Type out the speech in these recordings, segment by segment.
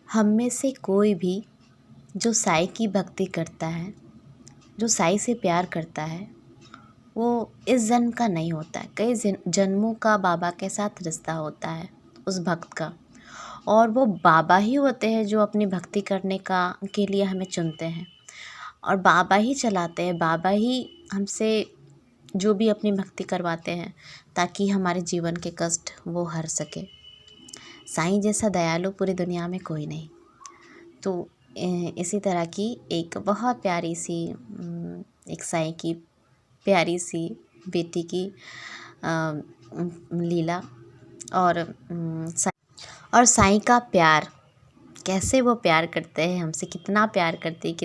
हम में से कोई भी जो साईं की भक्ति करता है, जो साईं से प्यार करता है, वो इस जन्म का नहीं होता है। कई जन्मों का बाबा के साथ रिश्ता होता है उस भक्त का। और वो बाबा ही होते हैं जो अपनी भक्ति करने का के लिए हमें चुनते हैं। और बाबा ही चलाते हैं, बाबा ही हमसे जो भी अपनी भक्ति करवाते हैं ताकि हमारे जीवन के कष्ट वो हर सके। साईं जैसा दयालु पूरी दुनिया में कोई नहीं। तो इसी तरह की एक बहुत प्यारी सी एक साईं की प्यारी सी बेटी की लीला और साईं का प्यार, कैसे वो प्यार करते हैं हमसे, कितना प्यार करते हैं,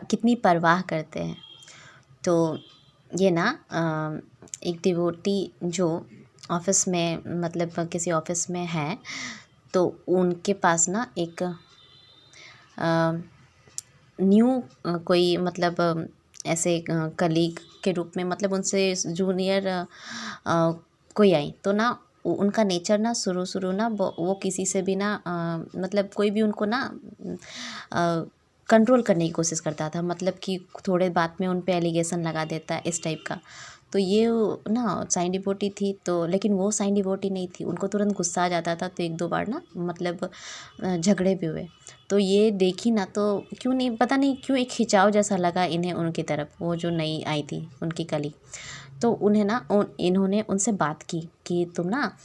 कितनी परवाह करते हैं। तो ये ना एक डिवोटी जो ऑफिस में मतलब किसी ऑफिस में है, तो उनके पास ना एक न्यू कोई मतलब ऐसे कलीग के रूप में मतलब उनसे जूनियर कोई आई। तो ना उनका नेचर ना शुरू ना वो किसी से भी ना मतलब कोई भी उनको ना कंट्रोल करने की कोशिश करता था, मतलब कि थोड़े बात में उन पे एलिगेशन लगा देता है इस टाइप का। तो ये ना साईं डिवोटी थी, तो लेकिन वो साईं डिवोटी नहीं थी, उनको तुरंत गुस्सा आ जाता था। तो एक दो बार ना मतलब झगड़े भी हुए। तो ये देखी ना, तो क्यों नहीं पता नहीं क्यों एक खिंचाव जैसा लगा इन्हें उनकी तरफ, वो जो नई आई थी उनकी कली। तो उन्हें ना इन्होंने उनसे बात की कि तुम ना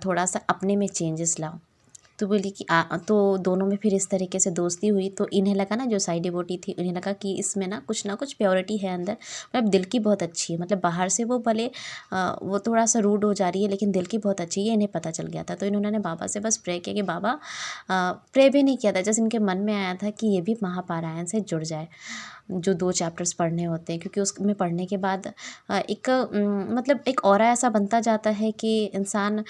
थोड़ा सा अपने में चेंजेस लाओ। तो बोली कि तो दोनों में फिर इस तरीके से दोस्ती हुई। तो इन्हें लगा ना, जो साईं डिवोटी थी, उन्हें लगा कि इसमें ना कुछ प्योरिटी है अंदर, मतलब दिल की बहुत अच्छी है। मतलब बाहर से वो भले वो थोड़ा सा रूड हो जा रही है, लेकिन दिल की बहुत अच्छी है, इन्हें पता चल गया था। तो इन्होंने बाबा से बस प्रे किया कि बाबा, प्रे भी नहीं किया था, जैसे इनके मन में आया था कि ये भी महापारायण से जुड़ जाए, जो 2 चैप्टर्स पढ़ने होते हैं। क्योंकि उसमें पढ़ने के बाद एक मतलब एक ऑरा ऐसा बनता जाता है कि इंसान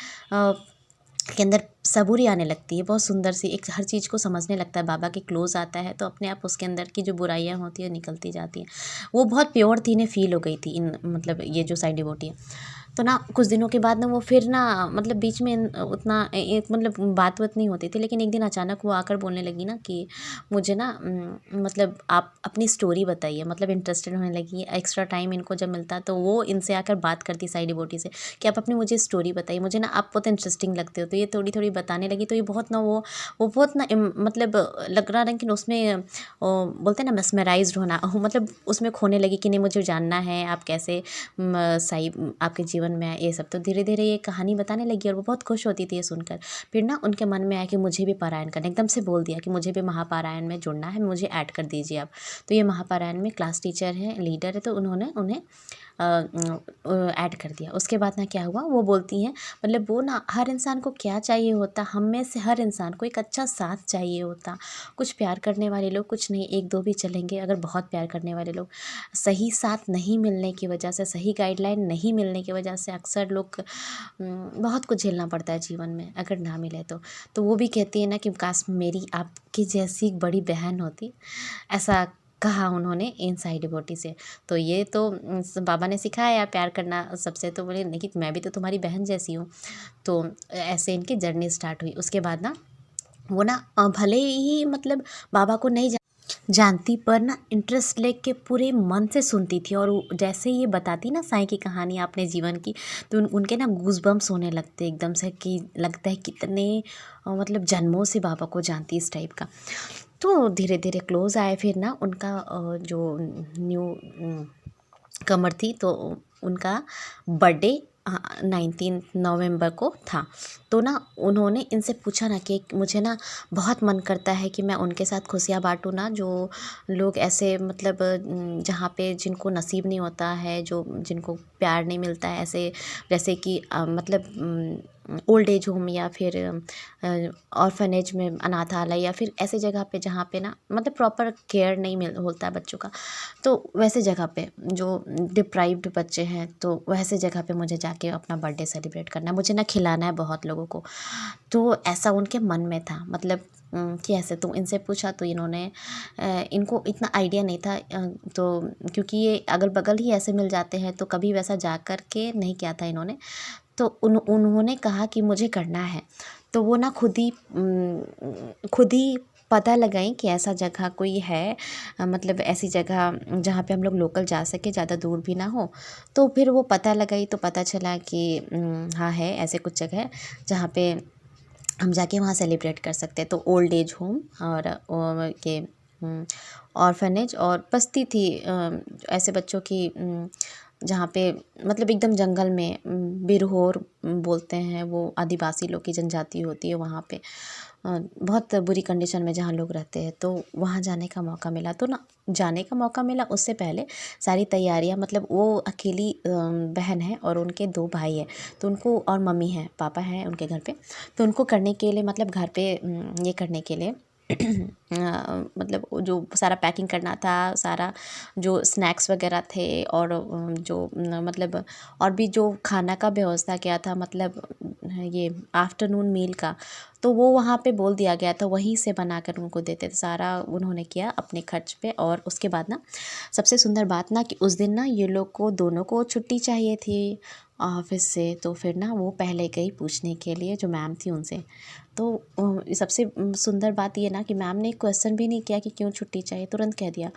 के अंदर सबूरी आने लगती है, बहुत सुंदर सी, एक हर चीज़ को समझने लगता है। बाबा के क्लोज आता है तो अपने आप उसके अंदर की जो बुराइयां होती है निकलती जाती हैं। वो बहुत प्योर थी, इन्हें फील हो गई थी इन मतलब ये जो साईं डिवोटी है। तो ना कुछ दिनों के बाद ना वो फिर ना मतलब बीच में उतना एक मतलब बात नहीं होती थी। लेकिन एक दिन अचानक वो आकर बोलने लगी ना कि मुझे ना मतलब आप अपनी स्टोरी बताइए, मतलब इंटरेस्टेड होने लगी। एक्स्ट्रा टाइम इनको जब मिलता तो वो इनसे आकर बात करती साईं डिवोटी से कि आप अपनी मुझे स्टोरी बताइए, मुझे ना आप बहुत इंटरेस्टिंग लगते हो। तो ये थोड़ी थोड़ी बताने लगी। तो ये बहुत ना वो बहुत ना मतलब लग रहा, लेकिन उसमें बोलते हैं ना mesmerized होना, मतलब उसमें खोने लगी कि नहीं मुझे जानना है आप कैसे साईं आपके जीवन में आए, ये सब। तो धीरे धीरे ये कहानी बताने लगी और वो बहुत खुश होती थी ये सुनकर। फिर ना उनके मन में आया कि मुझे भी पारायण करना, एकदम से बोल दिया कि मुझे भी महापारायण में जुड़ना है, मुझे ऐड कर दीजिए आप। तो ये महापारायण में क्लास टीचर है, लीडर है, तो उन्होंने उन्हें ऐड कर दिया। उसके बाद ना क्या हुआ, वो बोलती हैं मतलब वो ना हर इंसान को क्या चाहिए होता, हम में से हर इंसान को एक अच्छा साथ चाहिए होता। कुछ प्यार करने वाले लोग, कुछ नहीं, एक दो भी चलेंगे, अगर बहुत प्यार करने वाले लोग। सही साथ नहीं मिलने की वजह से, सही गाइडलाइन नहीं मिलने की वजह से अक्सर लोग बहुत कुछ झेलना पड़ता है जीवन में अगर ना मिले तो वो भी कहती है ना कि काश मेरी आपकी जैसी एक बड़ी बहन होती, ऐसा कहा उन्होंने इन साईं डिवोटी से। तो ये तो बाबा ने सिखाया प्यार करना सबसे। तो बोले नहीं कि मैं भी तो तुम्हारी बहन जैसी हूँ। तो ऐसे इनकी जर्नी स्टार्ट हुई। उसके बाद ना वो ना भले ही मतलब बाबा को नहीं जानती, पर ना इंटरेस्ट लेके पूरे मन से सुनती थी। और जैसे ये बताती ना साईं की कहानी अपने जीवन की, तो उनके ना गूज़बम्प्स होने लगते एकदम से, कि लगता है कितने मतलब जन्मों से बाबा को जानती, इस टाइप का। तो धीरे धीरे क्लोज आए। फिर ना उनका जो न्यू कमर थी, तो उनका बर्थडे 19 नवंबर को था। तो ना उन्होंने इनसे पूछा ना कि मुझे ना बहुत मन करता है कि मैं उनके साथ खुशियाँ बांटूँ ना, जो लोग ऐसे मतलब जहाँ पे जिनको नसीब नहीं होता है, जो जिनको प्यार नहीं मिलता है, ऐसे जैसे कि मतलब ओल्ड एज होम या फिर ऑर्फनेज में, अनाथालय, या फिर ऐसे जगह पे जहाँ पे ना मतलब प्रॉपर केयर नहीं मिल होता है बच्चों का। तो वैसे जगह पे जो डिप्राइव्ड बच्चे हैं, तो वैसे जगह पे मुझे जाके अपना बर्थडे सेलिब्रेट करना है, मुझे ना खिलाना है बहुत लोगों को। तो ऐसा उनके मन में था, मतलब कि ऐसे। तो इनसे पूछा तो इन्होंने इनको इतना आइडिया नहीं था, तो क्योंकि ये अगल बगल ही ऐसे मिल जाते हैं, तो कभी वैसा जा कर के नहीं किया था इन्होंने। तो उन्होंने कहा कि मुझे करना है। तो वो ना खुद ही पता लगाई कि ऐसा जगह कोई है, मतलब ऐसी जगह जहाँ पे हम लोग लोकल जा सके, ज़्यादा दूर भी ना हो। तो फिर वो पता लगाई तो पता चला कि हाँ है, ऐसे कुछ जगह है जहाँ पे हम जाके वहाँ सेलिब्रेट कर सकते हैं। तो ओल्ड एज होम और ये ऑर्फनेज और बस्ती थी, ऐसे बच्चों की, जहाँ पे मतलब एकदम जंगल में, बिरहोर बोलते हैं, वो आदिवासी लोग की जनजाति होती है वहाँ पे, बहुत बुरी कंडीशन में जहाँ लोग रहते हैं। तो वहाँ जाने का मौका मिला, तो ना जाने का मौका मिला उससे पहले सारी तैयारियाँ, मतलब वो अकेली बहन है और उनके 2 भाई हैं, तो उनको, और मम्मी है, पापा हैं उनके घर पे, तो उनको करने के लिए, मतलब घर पे ये करने के लिए मतलब जो सारा पैकिंग करना था, सारा जो स्नैक्स वगैरह थे, और जो मतलब और भी जो खाना का व्यवस्था किया था, मतलब ये आफ्टरनून मील का, तो वो वहाँ पे बोल दिया गया था, वहीं से बनाकर उनको देते थे, सारा उन्होंने किया अपने खर्च पे। और उसके बाद ना सबसे सुंदर बात ना कि उस दिन ना ये लोग को दोनों को छुट्टी चाहिए थी ऑफिस से। तो फिर ना वो पहले गई पूछने के लिए जो मैम थी उनसे। तो सबसे सुंदर बात ये ना कि मैम ने क्वेश्चन भी नहीं किया कि क्यों छुट्टी चाहिए, तुरंत कह दिया।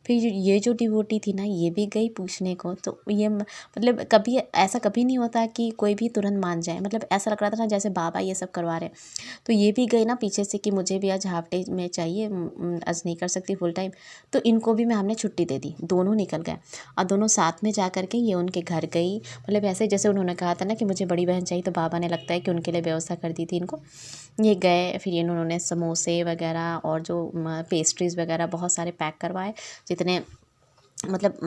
फिर ये जो डिवोटी थी ना, ये भी गई पूछने को। तो ये मतलब कभी ऐसा कभी नहीं होता कि कोई भी तुरंत मान जाए, मतलब ऐसा लग रहा था ना जैसे बाबा ये सब करवा रहे हैं। तो ये भी गई ना पीछे से कि मुझे भी आज हाफ डे में चाहिए, आज नहीं कर सकती फुल टाइम। तो इनको भी मैम ने छुट्टी दे दी, दोनों निकल गए और दोनों साथ में जा कर के ये उनके घर गई। मतलब ऐसे जैसे उन्होंने कहा था ना कि मुझे बड़ी बहन चाहिए, तो बाबा ने लगता है कि उनके लिए व्यवस्था कर दी थी इनको। ये गए, फिर इन्होंने समोसे वगैरह और जो पेस्ट्रीज़ वगैरह बहुत सारे पैक करवाए, जितने मतलब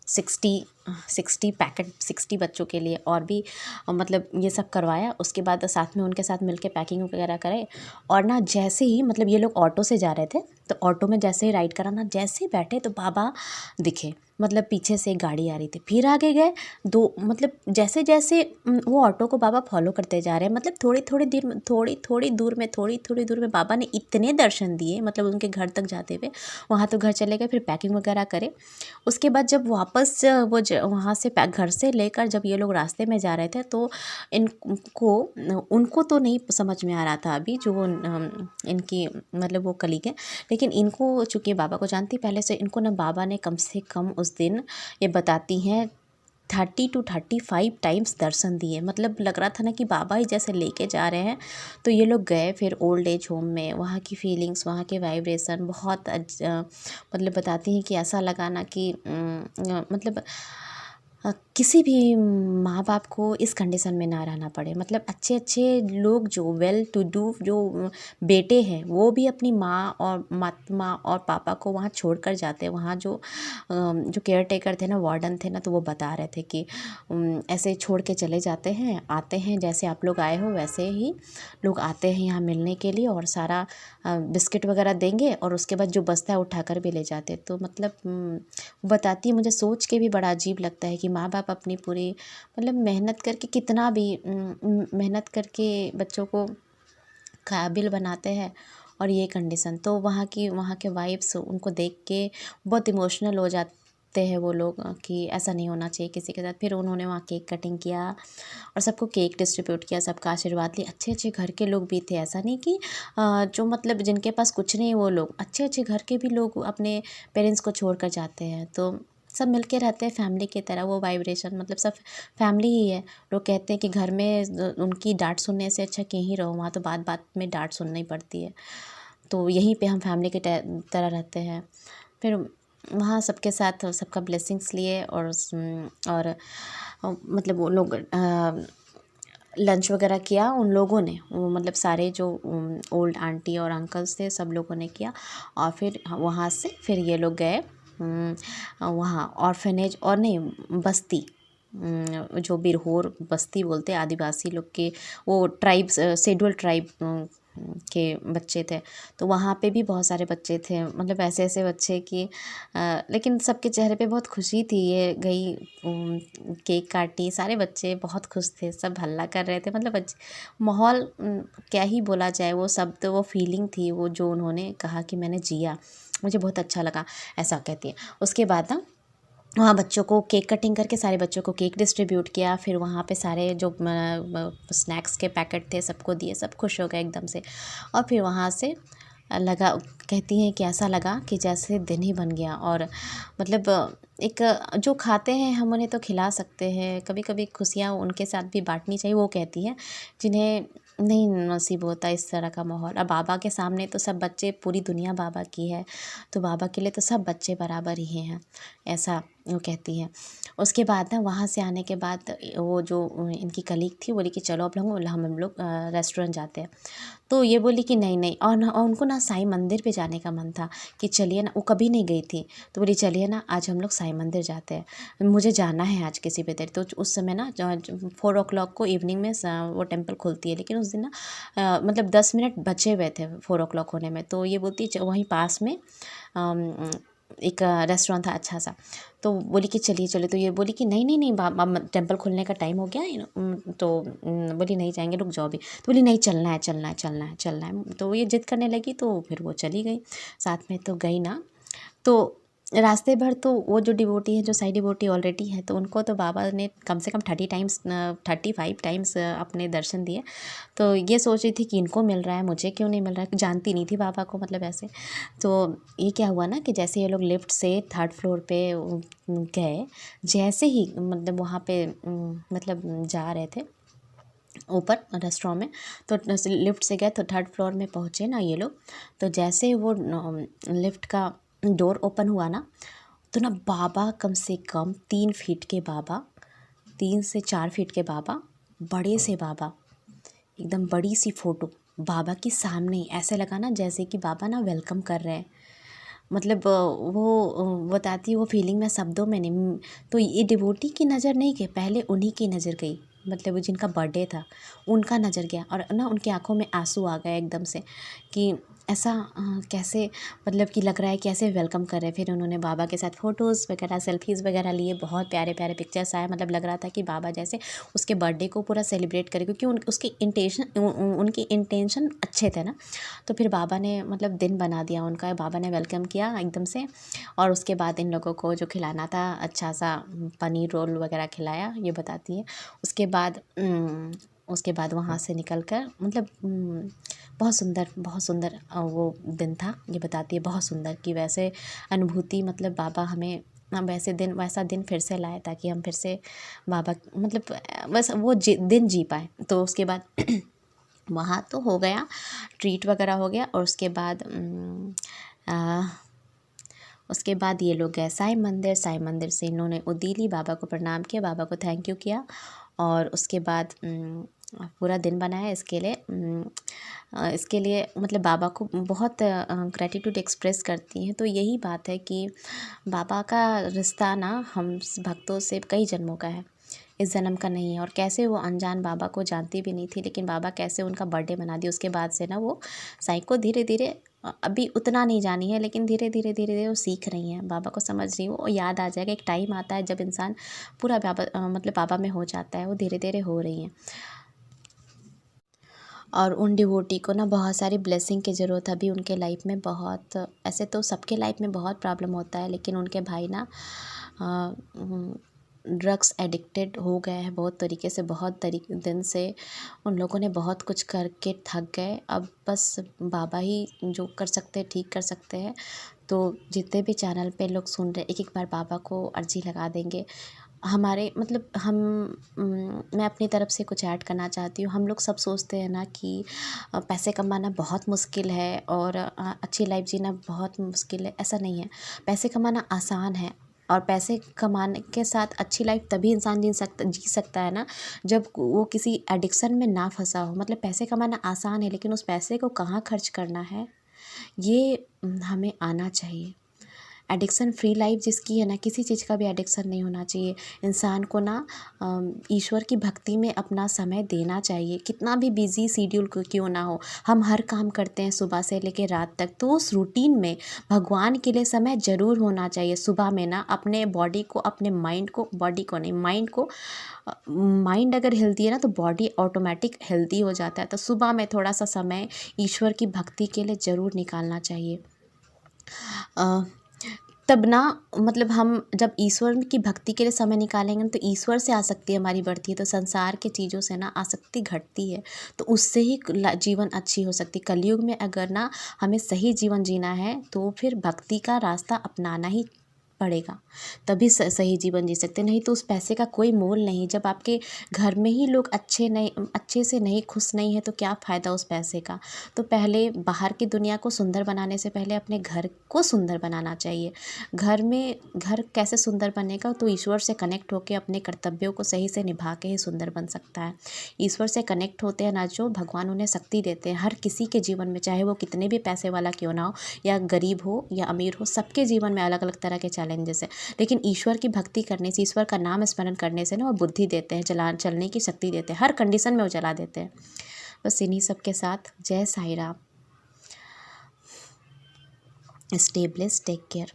60 बच्चों के लिए, और भी मतलब ये सब करवाया। उसके बाद साथ में उनके साथ मिलके पैकिंग वगैरह करे। और ना जैसे ही, मतलब ये लोग ऑटो से जा रहे थे, तो ऑटो में जैसे ही राइड करा ना, जैसे ही बैठे तो बाबा दिखे, मतलब पीछे से एक गाड़ी आ रही थी, फिर आगे गए दो, मतलब जैसे जैसे वो ऑटो को बाबा फॉलो करते जा रहे हैं, मतलब थोड़ी थोड़ी दूर में बाबा ने इतने दर्शन दिए, मतलब उनके घर तक जाते हुए। वहाँ तो घर चले गए, फिर पैकिंग वगैरह करे। उसके बाद जब वापस वो वहाँ से घर से लेकर जब ये लोग रास्ते में जा रहे थे, तो इनको उनको तो नहीं समझ में आ रहा था अभी, जो इनकी मतलब वो कलीग है, लेकिन इनको चूँकि बाबा को जानती पहले से, इनको ना बाबा ने कम से कम उस दिन, ये बताती हैं, 30 to 35 टाइम्स दर्शन दिए। मतलब लग रहा था ना कि बाबा ही जैसे लेके जा रहे हैं। तो ये लोग गए फिर ओल्ड एज होम में, वहाँ की फीलिंग्स, वहाँ के वाइब्रेशन बहुत मतलब बताती हैं कि ऐसा लगा ना कि मतलब किसी भी माँ बाप को इस कंडीशन में ना रहना पड़े। मतलब अच्छे अच्छे लोग जो वेल टू डू जो बेटे हैं, वो भी अपनी माँ और पापा को वहाँ छोड़ कर जाते हैं। वहाँ जो केयर टेकर थे ना, वार्डन थे ना, तो वो बता रहे थे कि ऐसे छोड़ के चले जाते हैं, आते हैं जैसे आप लोग आए हो वैसे ही लोग आते हैं यहाँ मिलने के लिए, और सारा बिस्किट वगैरह देंगे, और उसके बाद जो बस्ता है उठा कर भी ले जाते। तो मतलब बताती है, मुझे सोच के भी बड़ा अजीब लगता है कि माँ बाप अपनी पूरी मतलब मेहनत करके, कितना भी मेहनत करके बच्चों को काबिल बनाते हैं, और ये कंडीशन। तो वहाँ के वाइब्स उनको देख के बहुत इमोशनल हो जाते हैं वो लोग कि ऐसा नहीं होना चाहिए किसी के साथ। फिर उन्होंने वहाँ केक कटिंग किया और सबको केक डिस्ट्रीब्यूट किया, सबका आशीर्वाद लिया। अच्छे अच्छे घर के लोग भी थे, ऐसा नहीं कि जो मतलब जिनके पास कुछ नहीं, वो लोग अच्छे अच्छे घर के भी लोग अपने पेरेंट्स को छोड़ कर जाते हैं। तो सब मिलके रहते हैं फैमिली की तरह, वो वाइब्रेशन मतलब सब फैमिली ही है। लोग कहते हैं कि घर में उनकी डांट सुनने से अच्छा कहीं रहो, वहाँ तो बात बात में डांट सुननी पड़ती है। तो यहीं पे हम फैमिली की तरह रहते हैं। फिर वहाँ सबके साथ सबका ब्लेसिंग्स लिए, और मतलब वो लोग लंच वगैरह किया उन लोगों ने, वो मतलब सारे जो ओल्ड आंटी और अंकल्स थे, सब लोगों ने किया। और फिर वहाँ से फिर ये लोग गए वहाँ ऑर्फेनेज, और नहीं बस्ती, जो बिरहोर बस्ती बोलते हैं आदिवासी लोग के, वो ट्राइब्स, शेड्यूल ट्राइब के बच्चे थे। तो वहाँ पे भी बहुत सारे बच्चे थे, मतलब ऐसे ऐसे बच्चे कि लेकिन सबके चेहरे पे बहुत खुशी थी। ये गई केक काटी, सारे बच्चे बहुत खुश थे, सब हल्ला कर रहे थे। मतलब माहौल क्या ही बोला जाए, वो सब तो वो फीलिंग थी, वो जो उन्होंने कहा कि मैंने जिया, मुझे बहुत अच्छा लगा, ऐसा कहती है। उसके बाद ना वहाँ बच्चों को केक कटिंग करके सारे बच्चों को केक डिस्ट्रीब्यूट किया। फिर वहाँ पे सारे जो स्नैक्स के पैकेट थे सबको दिए, सब खुश हो गए एकदम से। और फिर वहाँ से लगा, कहती हैं कि ऐसा लगा कि जैसे दिन ही बन गया। और मतलब एक जो खाते हैं हम उन्हें तो खिला सकते हैं, कभी कभी खुशियाँ उनके साथ भी बांटनी चाहिए, वो कहती हैं, जिन्हें नहीं नसीब होता इस तरह का माहौल। अब बाबा के सामने तो सब बच्चे, पूरी दुनिया बाबा की है, तो बाबा के लिए तो सब बच्चे बराबर ही हैं, ऐसा वो कहती हैं। उसके बाद ना वहाँ से आने के बाद वो जो इनकी कलीग थी बोली कि चलो अब हम लोग रेस्टोरेंट जाते हैं। तो ये बोली कि नहीं नहीं, और उनको ना साईं मंदिर पे जाने का मन था कि चलिए ना, वो कभी नहीं गई थी, तो बोली चलिए ना आज हम लोग साईं मंदिर जाते हैं, मुझे जाना है आज किसी भी तरह। तो उस समय ना 4 o'clock को इवनिंग में वो टेम्पल खुलती है, लेकिन उस दिन ना मतलब 10 मिनट बचे हुए थे 4 o'clock होने में। तो ये बोलती वहीं पास में एक रेस्टोरेंट था अच्छा सा, तो बोली कि चलिए चलो। तो ये बोली कि नहीं नहीं नहीं, टेम्पल खुलने का टाइम हो गया है। तो बोली नहीं जाएंगे, रुक जाओ अभी। तो बोली नहीं, चलना है चलना है चलना है चलना है। तो ये जिद करने लगी, तो फिर वो चली गई साथ में। तो गई ना, तो रास्ते भर तो वो जो डिवोटी है, जो साई डिवोटी ऑलरेडी है, तो उनको तो बाबा ने कम से कम 35 टाइम्स अपने दर्शन दिए। तो ये सोच रही थी कि इनको मिल रहा है, मुझे क्यों नहीं मिल रहा है, जानती नहीं थी बाबा को मतलब ऐसे। तो ये क्या हुआ ना कि जैसे ये लोग लिफ्ट से 3rd फ्लोर पे गए, जैसे ही मतलब वहाँ पे मतलब जा रहे थे ऊपर रेस्टोरेंट में, तो लिफ्ट से गए तो 3rd फ्लोर में पहुँचे ना ये लोग। तो जैसे ही वो लिफ्ट का डोर ओपन हुआ ना, तो ना बाबा कम से कम 3 फीट के बाबा, 3 से 4 फीट के बाबा, बड़े से बाबा, एकदम बड़ी सी फ़ोटो बाबा की सामने ही, ऐसे लगा ना जैसे कि बाबा ना वेलकम कर रहे हैं। मतलब वो बताती है वो फीलिंग मैं शब्दों में नहीं। तो ये डिवोटी की नज़र नहीं गई, पहले उन्हीं की नज़र गई, मतलब वो जिनका बर्थडे था उनका नज़र गया, और ना उनकी आंखों में आंसू आ गए एकदम से कि ऐसा कैसे, मतलब कि लग रहा है कि ऐसे वेलकम कर रहे हैं। फिर उन्होंने बाबा के साथ फ़ोटोज़ वगैरह, सेल्फीज़ वगैरह लिए, बहुत प्यारे प्यारे पिक्चर्स आए। मतलब लग रहा था कि बाबा जैसे उसके बर्थडे को पूरा सेलिब्रेट करे, क्योंकि उनकी इंटेंशन अच्छे थे ना। तो फिर बाबा ने मतलब दिन बना दिया उनका, बाबा ने वेलकम किया एकदम से। और उसके बाद इन लोगों को जो खिलाना था अच्छा सा पनीर रोल वगैरह खिलाया, ये बताती है। उसके बाद वहाँ से निकल कर मतलब बहुत सुंदर वो दिन था, ये बताती है, बहुत सुंदर कि वैसे अनुभूति मतलब बाबा हमें वैसा दिन फिर से लाए, ताकि हम फिर से बाबा मतलब बस वो दिन जी पाए। तो उसके बाद वहाँ तो हो गया, ट्रीट वगैरह हो गया। और उसके बाद ये लोग गए साईं मंदिर। साईं मंदिर से इन्होंने उदीली, बाबा को प्रणाम किया, बाबा को थैंक यू किया। और उसके बाद पूरा दिन बनाया इसके लिए मतलब बाबा को बहुत ग्रैटिट्यूड एक्सप्रेस करती हैं। तो यही बात है कि बाबा का रिश्ता ना हम भक्तों से कई जन्मों का है, इस जन्म का नहीं है। और कैसे वो अनजान बाबा को जानती भी नहीं थी, लेकिन बाबा कैसे उनका बर्थडे मना दिया, उसके बाद से ना वो साईं को धीरे धीरे, अभी उतना नहीं जानी है, लेकिन धीरे धीरे धीरे धीरे वो सीख रही हैं, बाबा को समझ रही है। वो याद आ जाएगा, एक टाइम आता है जब इंसान पूरा मतलब बाबा में हो जाता है, वो धीरे धीरे हो रही हैं। और उन डिवोटी को ना बहुत सारी ब्लेसिंग की ज़रूरत है अभी उनके लाइफ में। बहुत ऐसे तो सबके लाइफ में बहुत प्रॉब्लम होता है, लेकिन उनके भाई ना ड्रग्स एडिक्टेड हो गए हैं बहुत तरीके से, दिन से उन लोगों ने बहुत कुछ करके थक गए। अब बस बाबा ही जो कर सकते हैं, ठीक कर सकते हैं। तो जितने भी चैनल पे लोग सुन रहे, एक बार बाबा को अर्जी लगा देंगे। हमारे मतलब मैं अपनी तरफ से कुछ ऐड करना चाहती हूँ। हम लोग सब सोचते हैं ना कि पैसे कमाना बहुत मुश्किल है और अच्छी लाइफ जीना बहुत मुश्किल है, ऐसा नहीं है। पैसे कमाना आसान है, और पैसे कमाने के साथ अच्छी लाइफ तभी इंसान जी सकता है ना, जब वो किसी एडिक्शन में ना फंसा हो। मतलब पैसे कमाना आसान है, लेकिन उस पैसे को कहाँ खर्च करना है ये हमें आना चाहिए। एडिक्शन फ्री लाइफ जिसकी है ना, किसी चीज़ का भी एडिक्शन नहीं होना चाहिए। इंसान को ना ईश्वर की भक्ति में अपना समय देना चाहिए, कितना भी बिजी शेड्यूल क्यों ना हो। हम हर काम करते हैं सुबह से लेकर रात तक, तो उस रूटीन में भगवान के लिए समय ज़रूर होना चाहिए। सुबह में ना अपने बॉडी को, अपने माइंड को, बॉडी को नहीं माइंड को, माइंड अगर हेल्दी है ना तो बॉडी ऑटोमेटिक हेल्दी हो जाता है। तो सुबह में थोड़ा सा समय ईश्वर की भक्ति के लिए ज़रूर निकालना चाहिए। तब ना मतलब हम जब ईश्वर की भक्ति के लिए समय निकालेंगे ना, तो ईश्वर से आसक्ति हमारी बढ़ती है, तो संसार के चीज़ों से ना आसक्ति घटती है, तो उससे ही जीवन अच्छी हो सकती है। कलयुग में अगर ना हमें सही जीवन जीना है तो फिर भक्ति का रास्ता अपनाना ही पड़ेगा, तभी सही जीवन जी सकते हैं। नहीं तो उस पैसे का कोई मोल नहीं। जब आपके घर में ही लोग अच्छे से नहीं खुश नहीं है, तो क्या फ़ायदा उस पैसे का। तो पहले बाहर की दुनिया को सुंदर बनाने से पहले अपने घर को सुंदर बनाना चाहिए। घर कैसे सुंदर बनेगा, तो ईश्वर से कनेक्ट होकर अपने कर्तव्यों को सही से निभा के ही सुंदर बन सकता है। ईश्वर से कनेक्ट होते हैं ना जो, भगवान उन्हें शक्ति देते हैं। हर किसी के जीवन में, चाहे वो कितने भी पैसे वाला क्यों ना हो, या गरीब हो या अमीर हो, सबके जीवन में अलग अलग तरह के चैलेंजेस है। लेकिन ईश्वर की भक्ति करने से, ईश्वर का नाम स्मरण करने से ना वो बुद्धि देते हैं, चलने की शक्ति देते हैं, हर कंडीशन में वो चला देते हैं। बस इन्हीं सब के साथ जय Sai Ram. Stay blessed, take care.